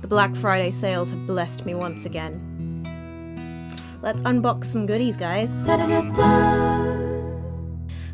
The Black Friday sales have blessed me once again. Let's unbox some goodies, guys.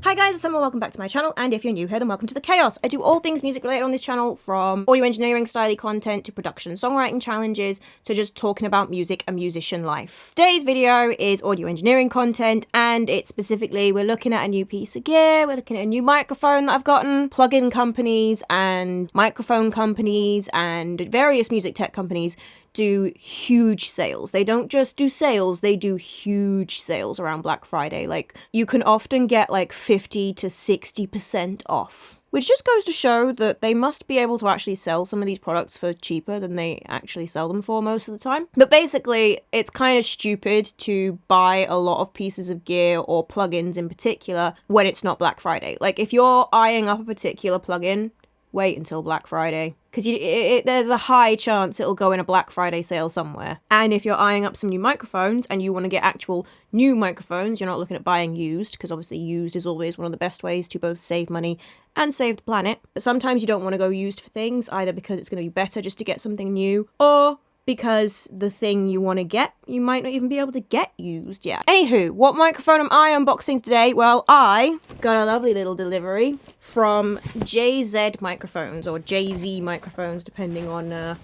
Hi guys, it's Summer, welcome back to my channel, and if you're new here, then welcome to the chaos. I do all things music related on this channel, from audio engineering style content to production songwriting challenges to just talking about music and musician life. Today's video is audio engineering content, and it's specifically, we're looking at a new piece of gear, we're looking at a new microphone that I've gotten. Plugin companies and microphone companies and various music tech companies do huge sales. They don't just do sales, they do huge sales around Black Friday. Like, you can often get like 50 to 60% off, which just goes to show that they must be able to actually sell some of these products for cheaper than they actually sell them for most of the time. But basically, it's kind of stupid to buy a lot of pieces of gear or plugins in particular when it's not Black Friday. Like, if you're eyeing up a particular plugin, wait until Black Friday, because there's a high chance it'll go in a Black Friday sale somewhere. And if you're eyeing up some new microphones and you want to get actual new microphones, you're not looking at buying used, because obviously used is always one of the best ways to both save money and save the planet. But sometimes you don't want to go used for things, either because it's going to be better just to get something new, or because the thing you want to get, you might not even be able to get used yet. Anywho, what microphone am I unboxing today? Well, I got a lovely little delivery from JZ Microphones, or JZ Microphones, depending on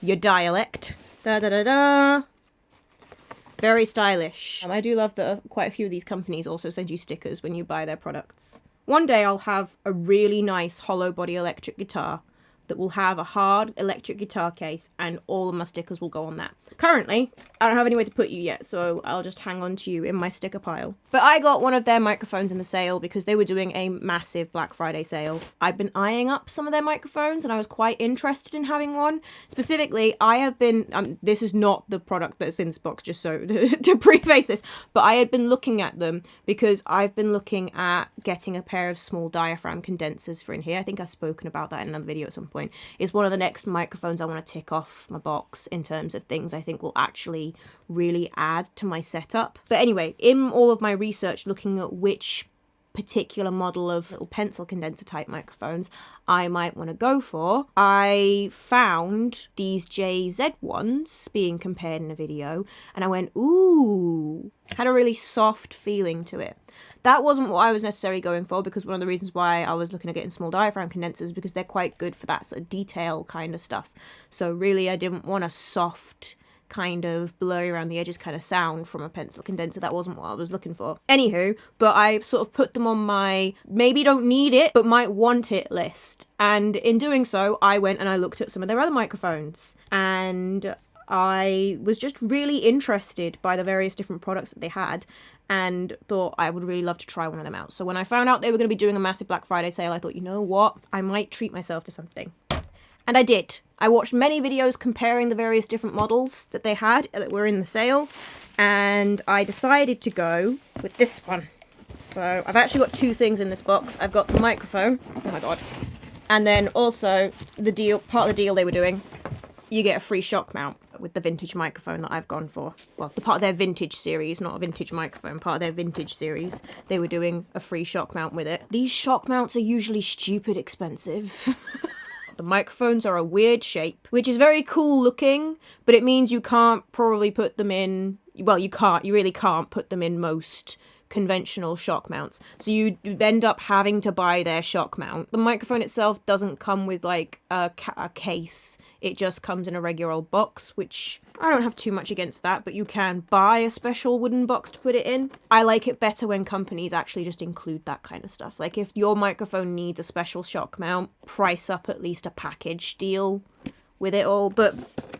your dialect. Da-da-da-da. Very stylish. I do love that quite a few of these companies also send you stickers when you buy their products. One day I'll have a really nice hollow body electric guitar that will have a hard electric guitar case, and all of my stickers will go on that. Currently, I don't have anywhere to put you yet, so I'll just hang on to you in my sticker pile. But I got one of their microphones in the sale because they were doing a massive Black Friday sale. I've been eyeing up some of their microphones and I was quite interested in having one. Specifically, I have been, this is not the product that's in this box, just so to preface this, but I had been looking at them because I've been looking at getting a pair of small diaphragm condensers for in here. I think I've spoken about that in another video at some point. Is one of the next microphones I want to tick off my box in terms of things I think will actually really add to my setup. But anyway, in all of my research looking at which particular model of little pencil condenser type microphones I might want to go for, I found these JZ ones being compared in a video, and I went, ooh, had a really soft feeling to it. That wasn't what I was necessarily going for, because one of the reasons why I was looking at getting small diaphragm condensers, because they're quite good for that sort of detail kind of stuff. So really I didn't want a soft kind of blurry around the edges kind of sound from a pencil condenser. That wasn't what I was looking for. Anywho, but I sort of put them on my maybe don't need it but might want it list. And in doing so, I went and I looked at some of their other microphones, and I was just really interested by the various different products that they had, and thought I would really love to try one of them out. So when I found out they were going to be doing a massive Black Friday sale, I thought, you know what, I might treat myself to something. And I did. I watched many videos comparing the various different models that they had that were in the sale, and I decided to go with this one. So I've actually got two things in this box. I've got the microphone, oh my god, and then also the deal, part of the deal they were doing, you get a free shock mount with the vintage microphone that I've gone for. Well, the part of their vintage series, not a vintage microphone, part of their vintage series, they were doing a free shock mount with it. These shock mounts are usually stupid expensive. The microphones are a weird shape, which is very cool looking, but it means you can't probably put them in, well, you really can't put them in most conventional shock mounts. So you end up having to buy their shock mount. The microphone itself doesn't come with like a case. It just comes in a regular old box, which I don't have too much against that, but you can buy a special wooden box to put it in. I like it better when companies actually just include that kind of stuff. Like if your microphone needs a special shock mount, price up at least a package deal with it all. But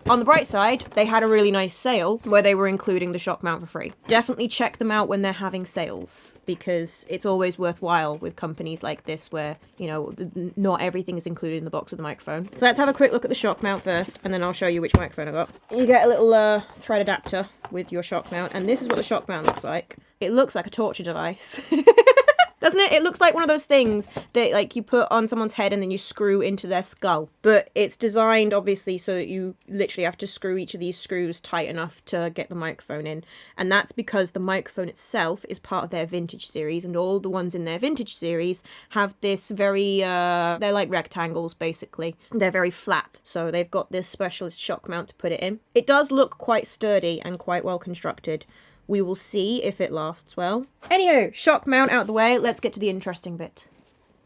on the bright side, they had a really nice sale where they were including the shock mount for free. Definitely check them out when they're having sales, because it's always worthwhile with companies like this where, you know, not everything is included in the box with the microphone. So let's have a quick look at the shock mount first, and then I'll show you which microphone I got. You get a little thread adapter with your shock mount, and this is what the shock mount looks like. It looks like a torture device. Doesn't it? It looks like one of those things that like you put on someone's head and then you screw into their skull. But it's designed obviously so that you literally have to screw each of these screws tight enough to get the microphone in. And that's because the microphone itself is part of their vintage series, and all the ones in their vintage series have this very, they're like rectangles basically. They're very flat. So they've got this specialist shock mount to put it in. It does look quite sturdy and quite well constructed. We will see if it lasts well. Anywho, shock mount out the way. Let's get to the interesting bit.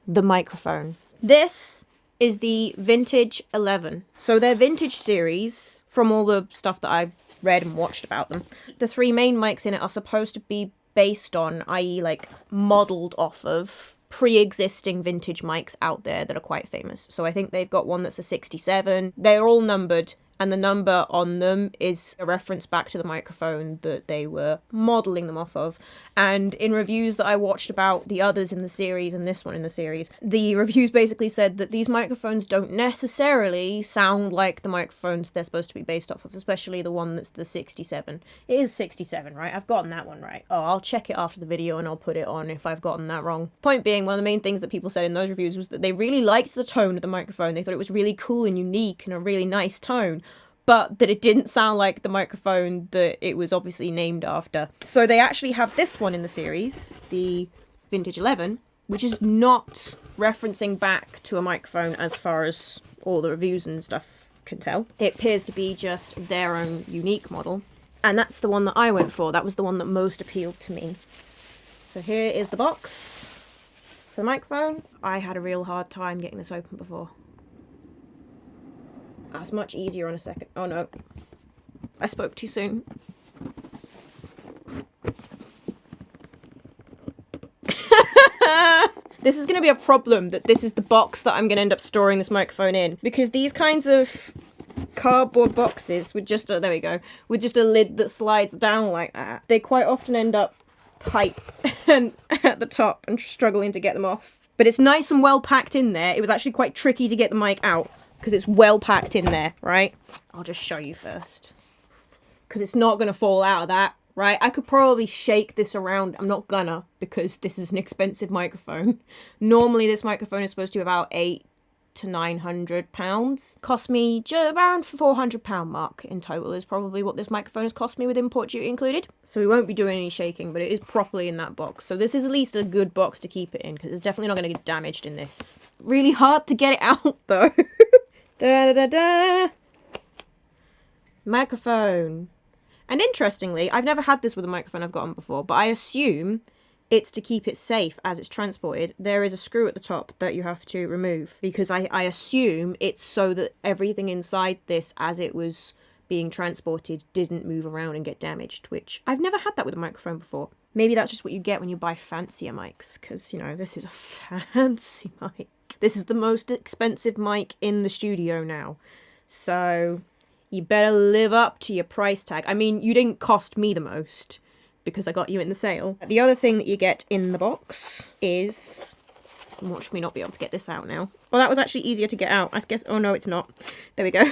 The microphone. This is the Vintage 11. So their vintage series, from all the stuff that I've read and watched about them, the three main mics in it are supposed to be based on, i.e. like modeled off of pre-existing vintage mics out there that are quite famous. So I think they've got one that's a 67. They're all numbered, and the number on them is a reference back to the microphone that they were modelling them off of. And in reviews that I watched about the others in the series and this one in the series, the reviews basically said that these microphones don't necessarily sound like the microphones they're supposed to be based off of, especially the one that's the 67. It is 67, right? I've gotten that one right. Oh, I'll check it after the video and I'll put it on if I've gotten that wrong. Point being, one of the main things that people said in those reviews was that they really liked the tone of the microphone. They thought it was really cool and unique and a really nice tone, but that it didn't sound like the microphone that it was obviously named after. So they actually have this one in the series, the Vintage 11, which is not referencing back to a microphone as far as all the reviews and stuff can tell. It appears to be just their own unique model. And that's the one that I went for. That was the one that most appealed to me. So here is the box for the microphone. I had a real hard time getting this open before. That's much easier on a second. Oh no. I spoke too soon. This is going to be a problem, that this is the box that I'm going to end up storing this microphone in. Because these kinds of cardboard boxes with just a, there we go, with just a lid that slides down like that, they quite often end up tight and at the top and struggling to get them off. But it's nice and well packed in there. It was actually quite tricky to get the mic out, because it's well packed in there, right? I'll just show you first, because it's not going to fall out of that, right? I could probably shake this around. I'm not gonna, because this is an expensive microphone. Normally this microphone is supposed to be about £800 to £900. Cost me around £400 mark in total is probably what this microphone has cost me with import duty included. So we won't be doing any shaking, but it is properly in that box. So this is at least a good box to keep it in, because it's definitely not going to get damaged in this. Really hard to get it out though. Da da da da. Microphone. And interestingly, I've never had this with a microphone I've got on before, but I assume it's to keep it safe as it's transported. There is a screw at the top that you have to remove, because I assume it's so that everything inside this as it was being transported didn't move around and get damaged, which I've never had that with a microphone before. Maybe that's just what you get when you buy fancier mics, because, you know, this is a fancy mic. This is the most expensive mic in the studio now. So you better live up to your price tag. I mean, you didn't cost me the most, because I got you in the sale. The other thing that you get in the box is... Watch me not be able to get this out now. Well, that was actually easier to get out. I guess... Oh, no, it's not. There we go.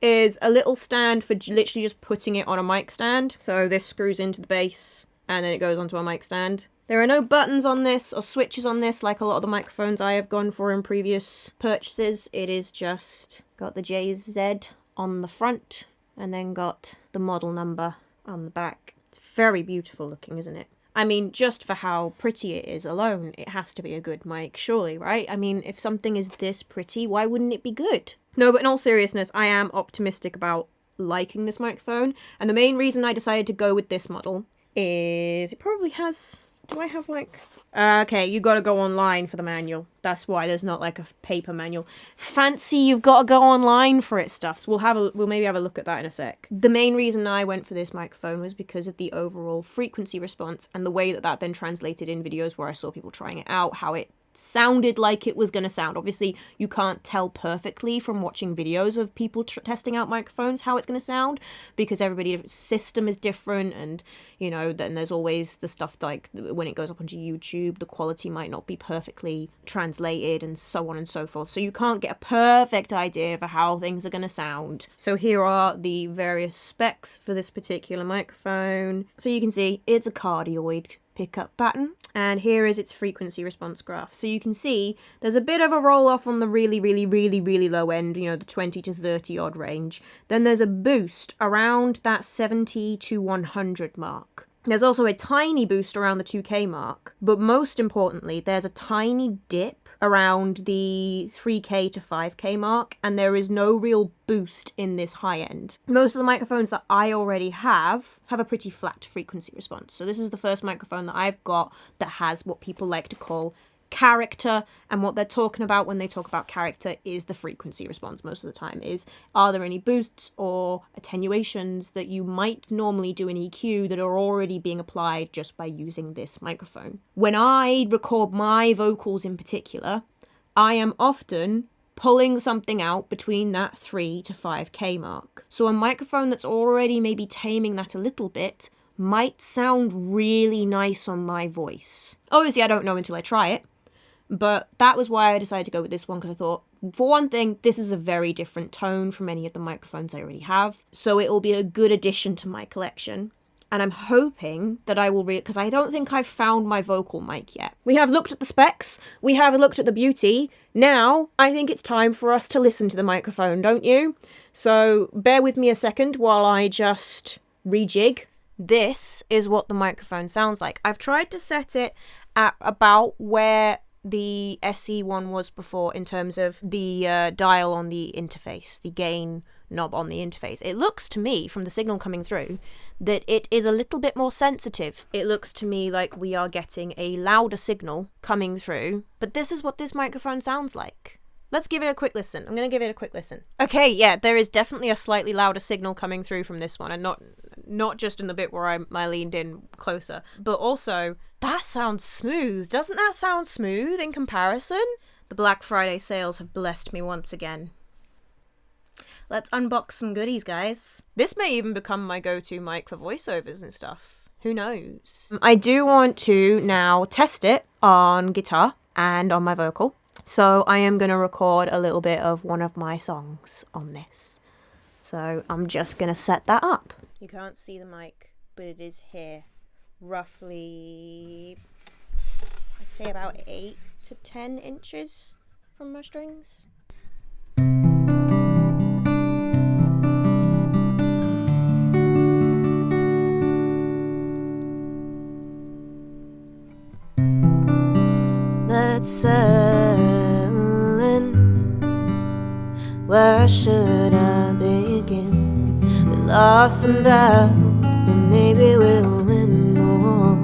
Is a little stand for literally just putting it on a mic stand. So this screws into the base, and then it goes onto a mic stand. There are no buttons on this or switches on this like a lot of the microphones I have gone for in previous purchases. It is just got the JZ on the front and then got the model number on the back. It's very beautiful looking, isn't it? I mean, just for how pretty it is alone, it has to be a good mic, surely, right? I mean, if something is this pretty, why wouldn't it be good? No, but in all seriousness, I am optimistic about liking this microphone. And the main reason I decided to go with this model is it probably has... Do I have like... Okay, you gotta go online for the manual. That's why there's not like a paper manual. Fancy you've got to go online for it stuff. So we'll maybe have a look at that in a sec. The main reason I went for this microphone was because of the overall frequency response and the way that that then translated in videos where I saw people trying it out, how it sounded like it was going to sound. Obviously, you can't tell perfectly from watching videos of people testing out microphones how it's going to sound, because everybody's system is different, and, you know, then there's always the stuff like when it goes up onto YouTube, the quality might not be perfectly translated and so on and so forth. So you can't get a perfect idea for how things are going to sound. So here are the various specs for this particular microphone. So you can see it's a cardioid pickup pattern. And here is its frequency response graph. So you can see there's a bit of a roll off on the really low end, you know, the 20 to 30 odd range. Then there's a boost around that 70 to 100 mark. There's also a tiny boost around the 2K mark, but most importantly, there's a tiny dip around the 3K to 5K mark, and there is no real boost in this high end. Most of the microphones that I already have a pretty flat frequency response. So this is the first microphone that I've got that has what people like to call character, and what they're talking about when they talk about character is the frequency response most of the time. Is, are there any boosts or attenuations that you might normally do in EQ that are already being applied just by using this microphone? When I record my vocals in particular, I am often pulling something out between that 3 to 5K mark. So a microphone that's already maybe taming that a little bit might sound really nice on my voice. Obviously, I don't know until I try it. But that was why I decided to go with this one, because I thought, for one thing, this is a very different tone from any of the microphones I already have. So it will be a good addition to my collection. And I'm hoping that I will because I don't think I've found my vocal mic yet. We have looked at the specs. We have looked at the beauty. Now, I think it's time for us to listen to the microphone, don't you? So bear with me a second while I just rejig. This is what the microphone sounds like. I've tried to set it at about where the SE one was before in terms of the dial on the interface, the gain knob on the interface. It looks to me, from the signal coming through, that it is a little bit more sensitive. It looks to me like we are getting a louder signal coming through, but this is what this microphone sounds like. Let's give it a quick listen. I'm going to give it a quick listen. Okay, yeah, there is definitely a slightly louder signal coming through from this one, and not just in the bit where I leaned in closer, but also that sounds smooth. Doesn't that sound smooth in comparison? The Black Friday sales have blessed me once again. Let's unbox some goodies, guys. This may even become my go-to mic for voiceovers and stuff. Who knows? I do want to now test it on guitar and on my vocal. So I am going to record a little bit of one of my songs on this. So I'm just going to set that up. You can't see the mic, but it is here. Roughly, I'd say about 8 to 10 inches from my strings. Let's settle in. Where should I begin? We lost the battle, but maybe we'll win the war.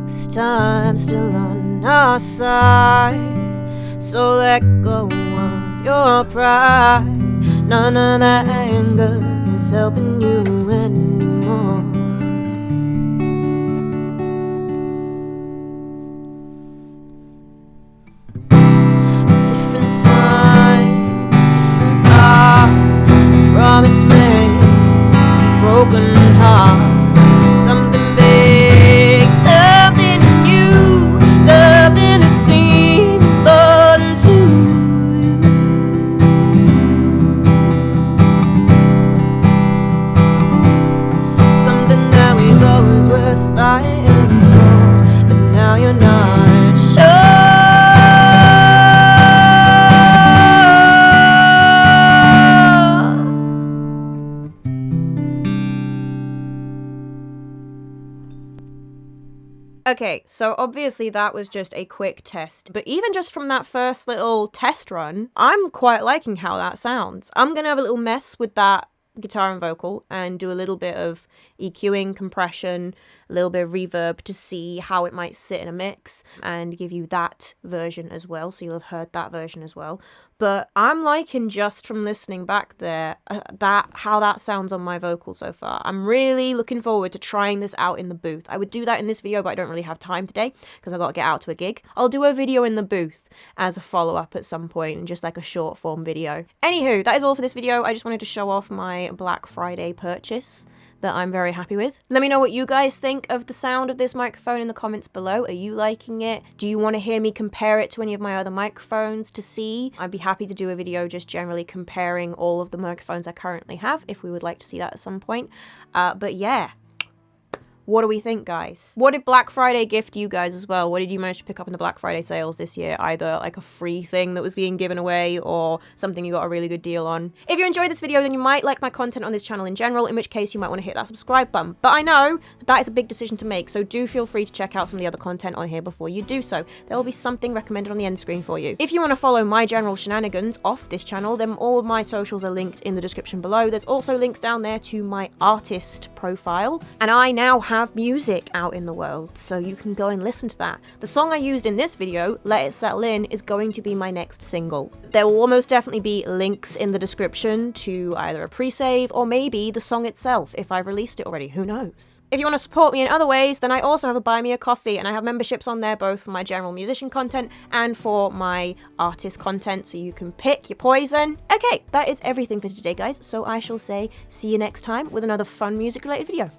'Cause time's still on our side, so let go of your pride. None of that anger is helping you anymore. Promise me, broken heart, something big, something new, something that seemed important to you. Something that we thought was worth fighting for, but now you're not sure. Okay, so obviously that was just a quick test, but even just from that first little test run, I'm quite liking how that sounds. I'm going to have a little mess with that guitar and vocal and do a little bit of EQing, compression, a little bit of reverb to see how it might sit in a mix and give you that version as well, so you'll have heard that version as well. But I'm liking, just from listening back there, how that sounds on my vocal so far. I'm really looking forward to trying this out in the booth. I would do that in this video, but I don't really have time today because I've got to get out to a gig. I'll do a video in the booth as a follow-up at some point, and just like a short form video. Anywho, that is all for this video. I just wanted to show off my Black Friday purchase that I'm very happy with. Let me know what you guys think of the sound of this microphone in the comments below. Are you liking it? Do you want to hear me compare it to any of my other microphones to see? I'd be happy to do a video just generally comparing all of the microphones I currently have if we would like to see that at some point. But yeah. What do we think, guys? What did Black Friday gift you guys as well? What did you manage to pick up in the Black Friday sales this year? Either like a free thing that was being given away or something you got a really good deal on. If you enjoyed this video, then you might like my content on this channel in general, in which case you might want to hit that subscribe button. But I know that is a big decision to make, so do feel free to check out some of the other content on here before you do so. There will be something recommended on the end screen for you. If you want to follow my general shenanigans off this channel, then all of my socials are linked in the description below. There's also links down there to my artist profile, and I now have music out in the world, so you can go and listen to that. The song I used in this video, Let It Settle In, is going to be my next single. There will almost definitely be links in the description to either a pre-save or maybe the song itself if I've released it already, who knows. If you want to support me in other ways, then I also have a Buy Me a Coffee, and I have memberships on there both for my general musician content and for my artist content, so you can pick your poison. Okay, that is everything for today, guys, so I shall say see you next time with another fun music related video.